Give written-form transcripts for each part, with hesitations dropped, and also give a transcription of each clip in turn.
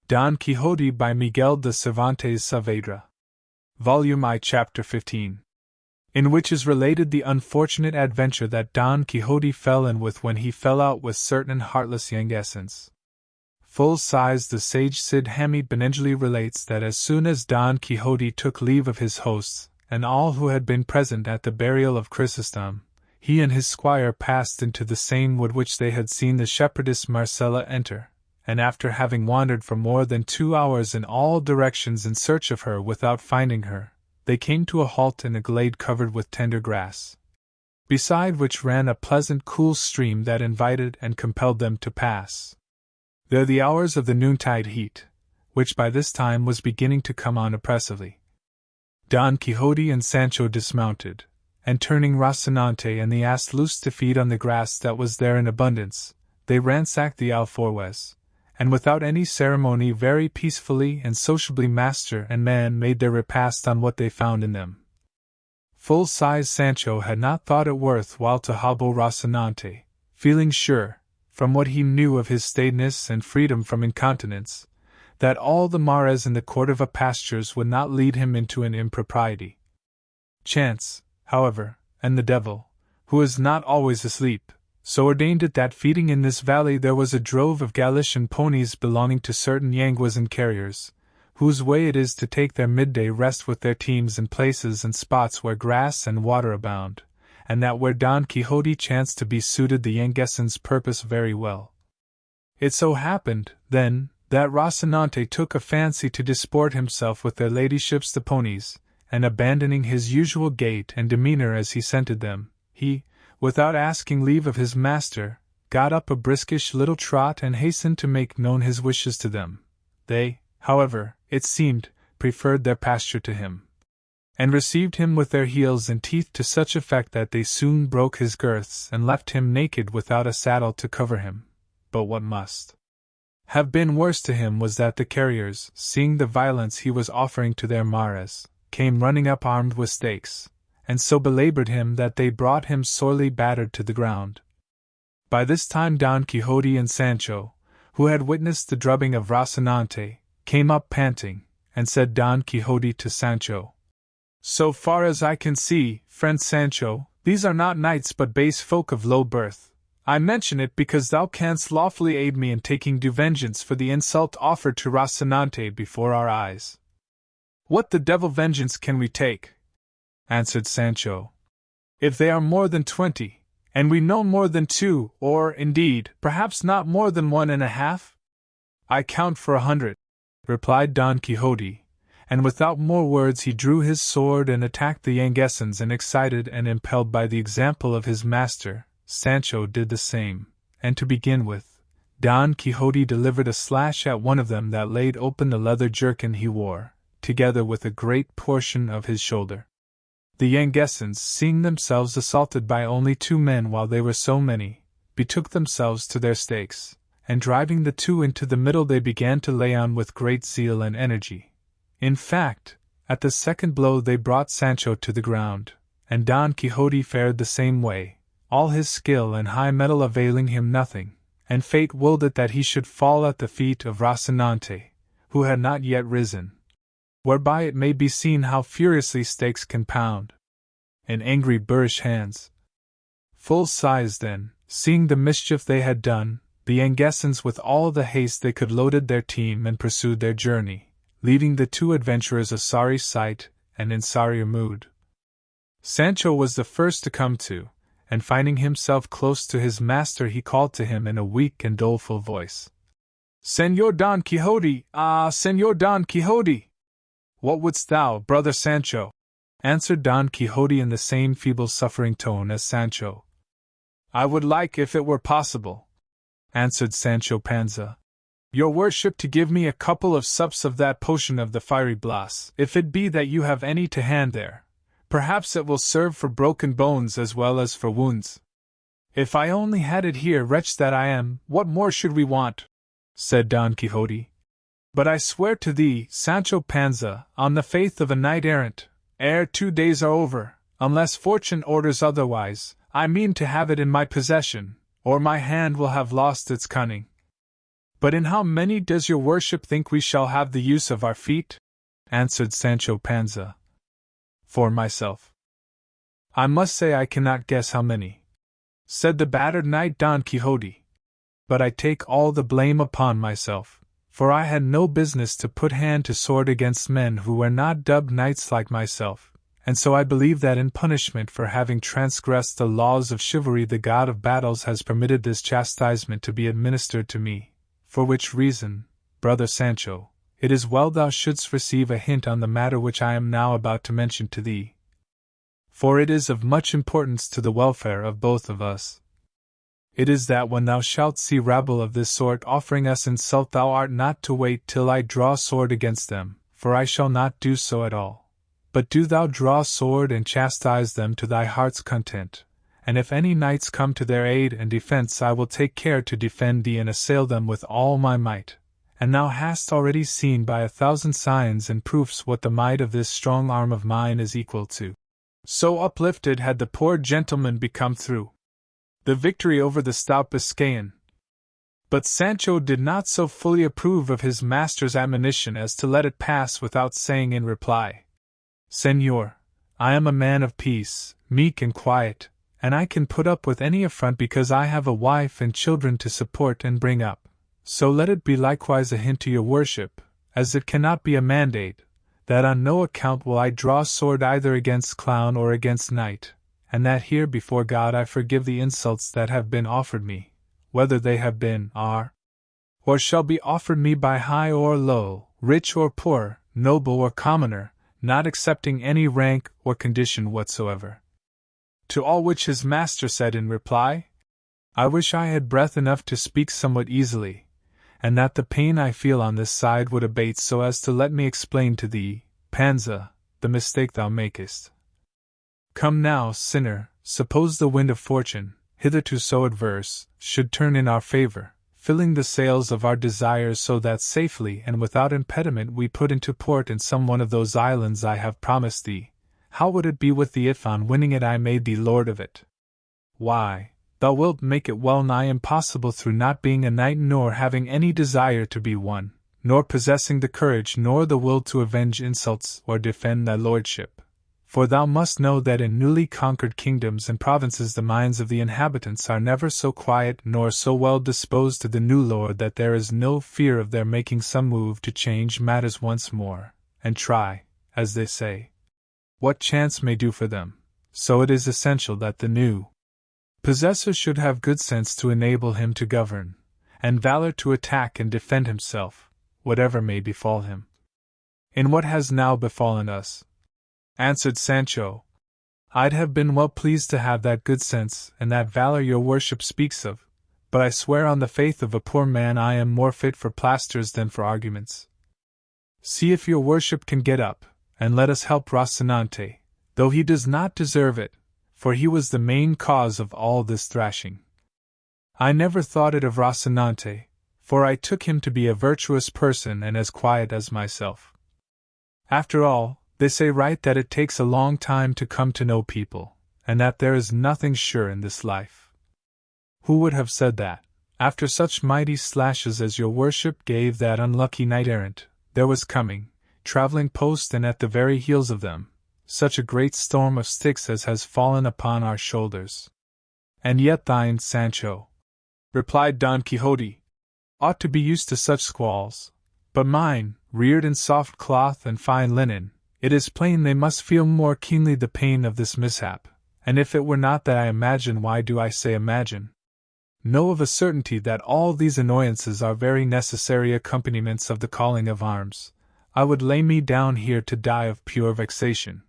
Don Quixote by Miguel de Cervantes Saavedra. Volume I, Chapter 15. In which is related the unfortunate adventure that Don Quixote fell in with when he fell out with certain heartless young essence. Full size the sage Cid Hammond Benengeli relates that as soon as Don Quixote took leave of his hosts, and all who had been present at the burial of Chrysostom, he and his squire passed into the same wood which they had seen the shepherdess Marcella enter, and after having wandered for more than 2 hours in all directions in search of her without finding her, they came to a halt in a glade covered with tender grass, beside which ran a pleasant cool stream that invited and compelled them to pass there the hours of the noontide heat, which by this time was beginning to come on oppressively. Don Quixote and Sancho dismounted, and turning Rocinante and the ass loose to feed on the grass that was there in abundance, they ransacked the alforjas, and without any ceremony very peacefully and sociably master and man made their repast on what they found in them. Full-size Sancho had not thought it worth while to hobble Rocinante, feeling sure, from what he knew of his staidness and freedom from incontinence, that all the mares in the court of pastures would not lead him into an impropriety. Chance, however, and the devil, who is not always asleep, so ordained it that feeding in this valley there was a drove of Galician ponies belonging to certain Yanguas and carriers, whose way it is to take their midday rest with their teams in places and spots where grass and water abound, and that where Don Quixote chanced to be suited the Yanguesans' purpose very well. It so happened, then, that Rocinante took a fancy to disport himself with their ladyships the ponies, and abandoning his usual gait and demeanor as he scented them, he, without asking leave of his master, got up a briskish little trot and hastened to make known his wishes to them. They, however, it seemed, preferred their pasture to him, and received him with their heels and teeth to such effect that they soon broke his girths and left him naked without a saddle to cover him. But what must have been worse to him was that the carriers, seeing the violence he was offering to their mares, came running up armed with stakes, and so belabored him that they brought him sorely battered to the ground. By this time Don Quixote and Sancho, who had witnessed the drubbing of Rocinante, came up panting, and said Don Quixote to Sancho, "So far as I can see, friend Sancho, these are not knights but base folk of low birth. I mention it because thou canst lawfully aid me in taking due vengeance for the insult offered to Rocinante before our eyes." "What the devil vengeance can we take?" answered Sancho. "If they are more than 20, and we know more than 2, or, indeed, perhaps not more than 1.5? I count for 100, replied Don Quixote, and without more words he drew his sword and attacked the Yanguesans, and excited and impelled by the example of his master, Sancho did the same, and to begin with, Don Quixote delivered a slash at one of them that laid open the leather jerkin he wore, together with a great portion of his shoulder. The Yanguesans, seeing themselves assaulted by only 2 men while they were so many, betook themselves to their stakes, and driving the 2 into the middle they began to lay on with great zeal and energy. In fact, at the second blow they brought Sancho to the ground, and Don Quixote fared the same way, all his skill and high mettle availing him nothing, and fate willed it that he should fall at the feet of Rocinante, who had not yet risen. Whereby it may be seen how furiously stakes can pound in angry boorish hands. Full size then, seeing the mischief they had done, the Yanguesans with all the haste they could loaded their team and pursued their journey, leaving the 2 adventurers a sorry sight and in sorrier mood. Sancho was the first to come to, and finding himself close to his master he called to him in a weak and doleful voice, "Señor Don Quixote, Señor Don Quixote!" "What wouldst thou, brother Sancho?" answered Don Quixote in the same feeble suffering tone as Sancho. "I would like, if it were possible," answered Sancho Panza, "your worship to give me a couple of sups of that potion of the fiery blas, if it be that you have any to hand there. Perhaps it will serve for broken bones as well as for wounds." "If I only had it here, wretch that I am, what more should we want?" said Don Quixote. "But I swear to thee, Sancho Panza, on the faith of a knight-errant, ere 2 days are over, unless fortune orders otherwise, I mean to have it in my possession, or my hand will have lost its cunning." But in how many does your worship think we shall have the use of our feet? Answered Sancho Panza. For myself, I must say I cannot guess how many, said the battered knight Don Quixote. But I take all the blame upon myself, for I had no business to put hand to sword against men who were not dubbed knights like myself, and so I believe that in punishment for having transgressed the laws of chivalry the god of battles has permitted this chastisement to be administered to me, for which reason, brother Sancho, it is well thou shouldst receive a hint on the matter which I am now about to mention to thee, for it is of much importance to the welfare of both of us. It is that when thou shalt see rabble of this sort offering us insult, thou art not to wait till I draw sword against them, for I shall not do so at all. But do thou draw sword and chastise them to thy heart's content, and if any knights come to their aid and defence, I will take care to defend thee and assail them with all my might. And thou hast already seen by 1,000 signs and proofs what the might of this strong arm of mine is equal to. So uplifted had the poor gentleman become through the victory over the stout Biscayan. But Sancho did not so fully approve of his master's admonition as to let it pass without saying in reply, Señor, I am a man of peace, meek and quiet, and I can put up with any affront because I have a wife and children to support and bring up. So let it be likewise a hint to your worship, as it cannot be a mandate, that on no account will I draw sword either against clown or against knight, and that here before God I forgive the insults that have been offered me, whether they have been, are, or shall be offered me by high or low, rich or poor, noble or commoner, not accepting any rank or condition whatsoever. To all which his master said in reply, I wish I had breath enough to speak somewhat easily, and that the pain I feel on this side would abate so as to let me explain to thee, Panza, the mistake thou makest. Come now, sinner, suppose the wind of fortune, hitherto so adverse, should turn in our favor, filling the sails of our desires so that safely and without impediment we put into port in some one of those islands I have promised thee. How would it be with thee if on winning it I made thee lord of it? Why, thou wilt make it well nigh impossible through not being a knight nor having any desire to be one, nor possessing the courage nor the will to avenge insults or defend thy lordship. For thou must know that in newly conquered kingdoms and provinces the minds of the inhabitants are never so quiet nor so well disposed to the new lord that there is no fear of their making some move to change matters once more, and try, as they say, what chance may do for them. So it is essential that the new possessor should have good sense to enable him to govern, and valor to attack and defend himself, whatever may befall him. In what has now befallen us, answered Sancho, I'd have been well pleased to have that good sense and that valor your worship speaks of, but I swear on the faith of a poor man I am more fit for plasters than for arguments. See if your worship can get up, and let us help Rocinante, though he does not deserve it, for he was the main cause of all this thrashing. I never thought it of Rocinante, for I took him to be a virtuous person and as quiet as myself. After all, they say right that it takes a long time to come to know people, and that there is nothing sure in this life. Who would have said that, after such mighty slashes as your worship gave that unlucky knight-errant, there was coming, travelling post and at the very heels of them, such a great storm of sticks as has fallen upon our shoulders? And yet thine, Sancho, replied Don Quixote, ought to be used to such squalls, but mine, reared in soft cloth and fine linen, it is plain they must feel more keenly the pain of this mishap, and if it were not that I imagine, why do I say imagine? Know of a certainty that all these annoyances are very necessary accompaniments of the calling of arms, I would lay me down here to die of pure vexation.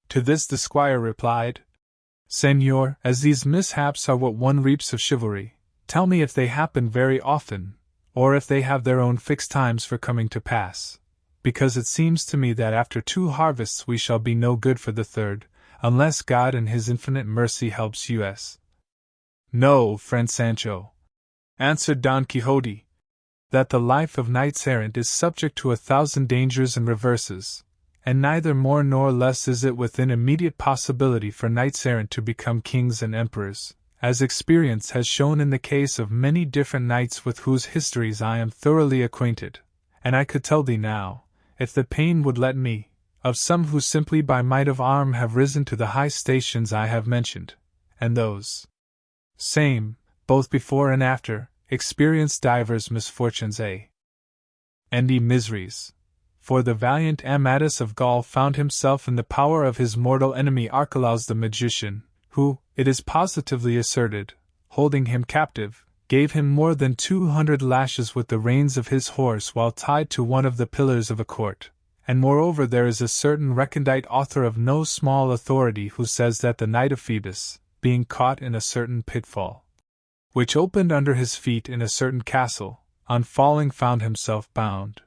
To this the squire replied, Señor, as these mishaps are what one reaps of chivalry, tell me if they happen very often, or if they have their own fixed times for coming to pass, because it seems to me that after 2 harvests we shall be no good for the 3rd, unless God in His infinite mercy helps us. Know, friend Sancho, answered Don Quixote, that the life of knights-errant is subject to 1,000 dangers and reverses, and neither more nor less is it within immediate possibility for knights-errant to become kings and emperors, as experience has shown in the case of many different knights with whose histories I am thoroughly acquainted, and I could tell thee now, if the pain would let me, of some who simply by might of arm have risen to the high stations I have mentioned, and those same, both before and after, experienced divers misfortunes and miseries. For the valiant Amadis of Gaul found himself in the power of his mortal enemy Archelaus the magician, who, it is positively asserted, holding him captive, gave him more than 200 lashes with the reins of his horse while tied to one of the pillars of a court. And moreover there is a certain recondite author of no small authority who says that the knight of Phoebus, being caught in a certain pitfall, which opened under his feet in a certain castle, on falling found himself bound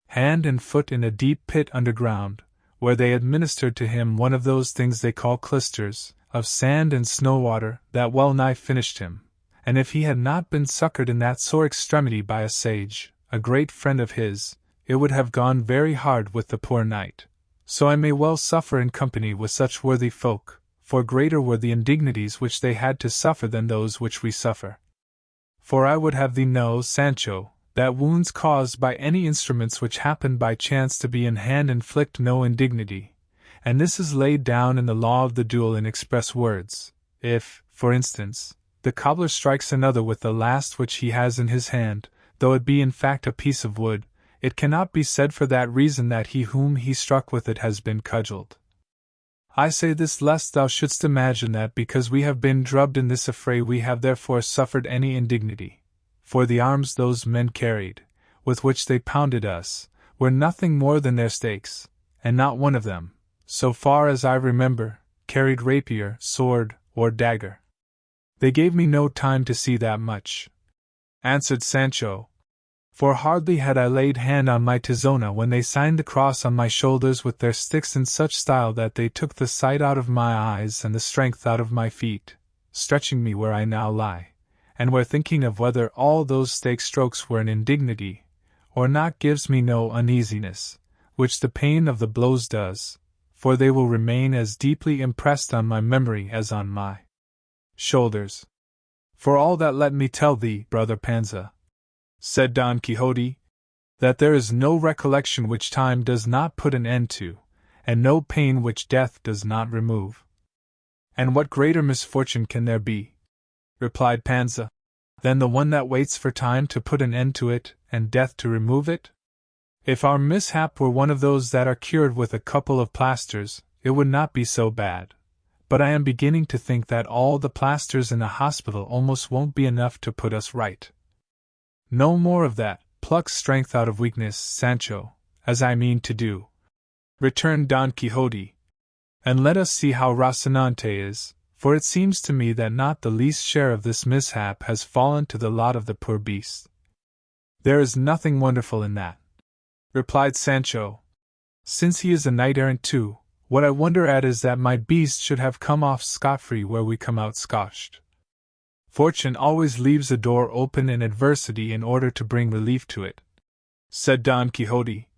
hand and foot in a deep pit underground, where they administered to him one of those things they call clysters, of sand and snow water, that well nigh finished him, and if he had not been succored in that sore extremity by a sage, a great friend of his, it would have gone very hard with the poor knight. So I may well suffer in company with such worthy folk, for greater were the indignities which they had to suffer than those which we suffer. For I would have thee know, Sancho, that wounds caused by any instruments which happen by chance to be in hand inflict no indignity, and this is laid down in the law of the duel in express words. If, for instance, the cobbler strikes another with the last which he has in his hand, though it be in fact a piece of wood, it cannot be said for that reason that he whom he struck with it has been cudgelled. I say this lest thou shouldst imagine that because we have been drubbed in this affray we have therefore suffered any indignity. For the arms those men carried, with which they pounded us, were nothing more than their stakes, and not one of them, so far as I remember, carried rapier, sword, or dagger. They gave me no time to see that much, answered Sancho, for hardly had I laid hand on my tizona when they signed the cross on my shoulders with their sticks in such style that they took the sight out of my eyes and the strength out of my feet, stretching me where I now lie, and where thinking of whether all those stake strokes were an indignity, or not gives me no uneasiness, which the pain of the blows does, for they will remain as deeply impressed on my memory as on my shoulders. For all that let me tell thee, brother Panza, said Don Quixote, that there is no recollection which time does not put an end to, and no pain which death does not remove. And what greater misfortune can there be, replied Panza, than the one that waits for time to put an end to it, and death to remove it? If our mishap were one of those that are cured with a couple of plasters, it would not be so bad, but I am beginning to think that all the plasters in a hospital almost won't be enough to put us right. No more of that, pluck strength out of weakness, Sancho, as I mean to do, returned Don Quixote, and let us see how Rocinante is, for it seems to me that not the least share of this mishap has fallen to the lot of the poor beast. There is nothing wonderful in that, replied Sancho. Since he is a knight-errant too, what I wonder at is that my beast should have come off scot-free where we come out scotched. Fortune always leaves a door open in adversity in order to bring relief to it, said Don Quixote.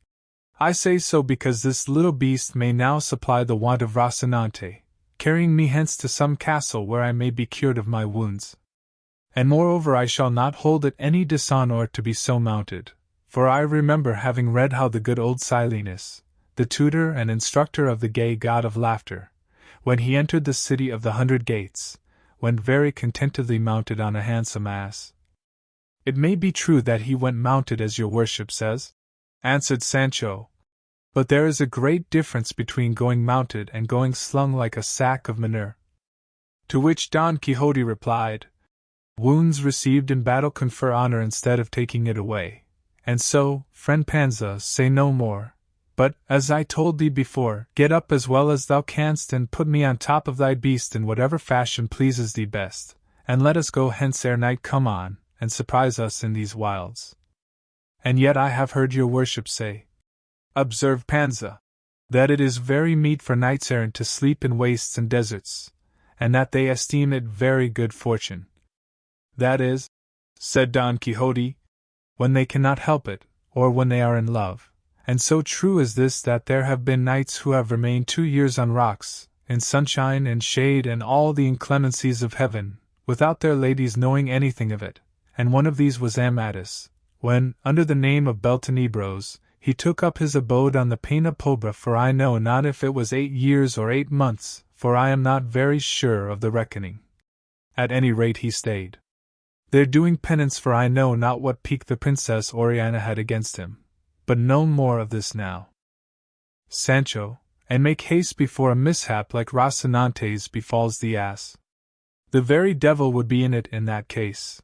I say so because this little beast may now supply the want of Rocinante, carrying me hence to some castle where I may be cured of my wounds. And moreover I shall not hold it any dishonour to be so mounted, for I remember having read how the good old Silenus, the tutor and instructor of the gay god of laughter, when he entered the city of the 100 gates, went very contentedly mounted on a handsome ass. It may be true that he went mounted as your worship says, answered Sancho, but there is a great difference between going mounted and going slung like a sack of manure. To which Don Quixote replied, wounds received in battle confer honor instead of taking it away, and so, friend Panza, say no more, but, as I told thee before, get up as well as thou canst and put me on top of thy beast in whatever fashion pleases thee best, and let us go hence ere night come on, and surprise us in these wilds. And yet I have heard your worship say, observed Panza, that it is very meet for knights-errant to sleep in wastes and deserts, and that they esteem it very good fortune. That is, said Don Quixote, when they cannot help it, or when they are in love, and so true is this that there have been knights who have remained 2 years on rocks, in sunshine and shade and all the inclemencies of heaven, without their ladies knowing anything of it, and one of these was Amadis, when, under the name of Beltenebros, he took up his abode on the Pena Pobra, for I know not if it was 8 years or 8 months, for I am not very sure of the reckoning. At any rate he stayed there doing penance, for I know not what pique the Princess Oriana had against him. But no more of this now. Sancho, and make haste before a mishap like Rocinante's befalls the ass. The very devil would be in it in that case,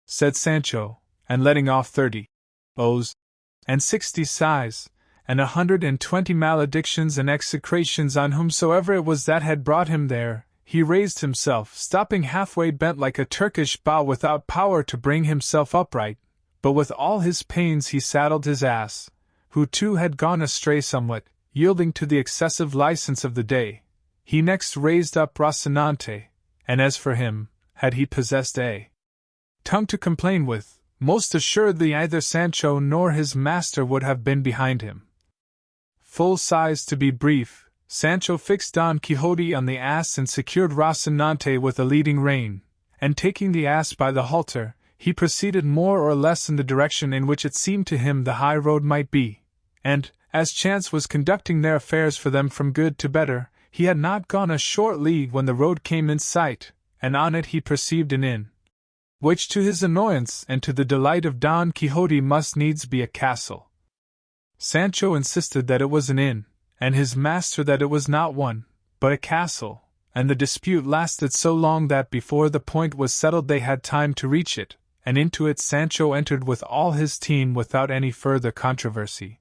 said Sancho, and letting off 30 oaths, and 60 sighs, and 120 maledictions and execrations on whomsoever it was that had brought him there, he raised himself, stopping halfway, bent like a Turkish bow, without power to bring himself upright, but with all his pains he saddled his ass, who too had gone astray somewhat, yielding to the excessive license of the day. He next raised up Rocinante, and as for him, had he possessed a tongue to complain with, most assuredly either Sancho nor his master would have been behind him. Full size, to be brief, Sancho fixed Don Quixote on the ass and secured Rocinante with a leading rein, and taking the ass by the halter, he proceeded more or less in the direction in which it seemed to him the high road might be, and, as chance was conducting their affairs for them from good to better, he had not gone a short league when the road came in sight, and on it he perceived an inn, which to his annoyance and to the delight of Don Quixote must needs be a castle. Sancho insisted that it was an inn, and his master that it was not one, but a castle, and the dispute lasted so long that before the point was settled they had time to reach it, and into it Sancho entered with all his team without any further controversy.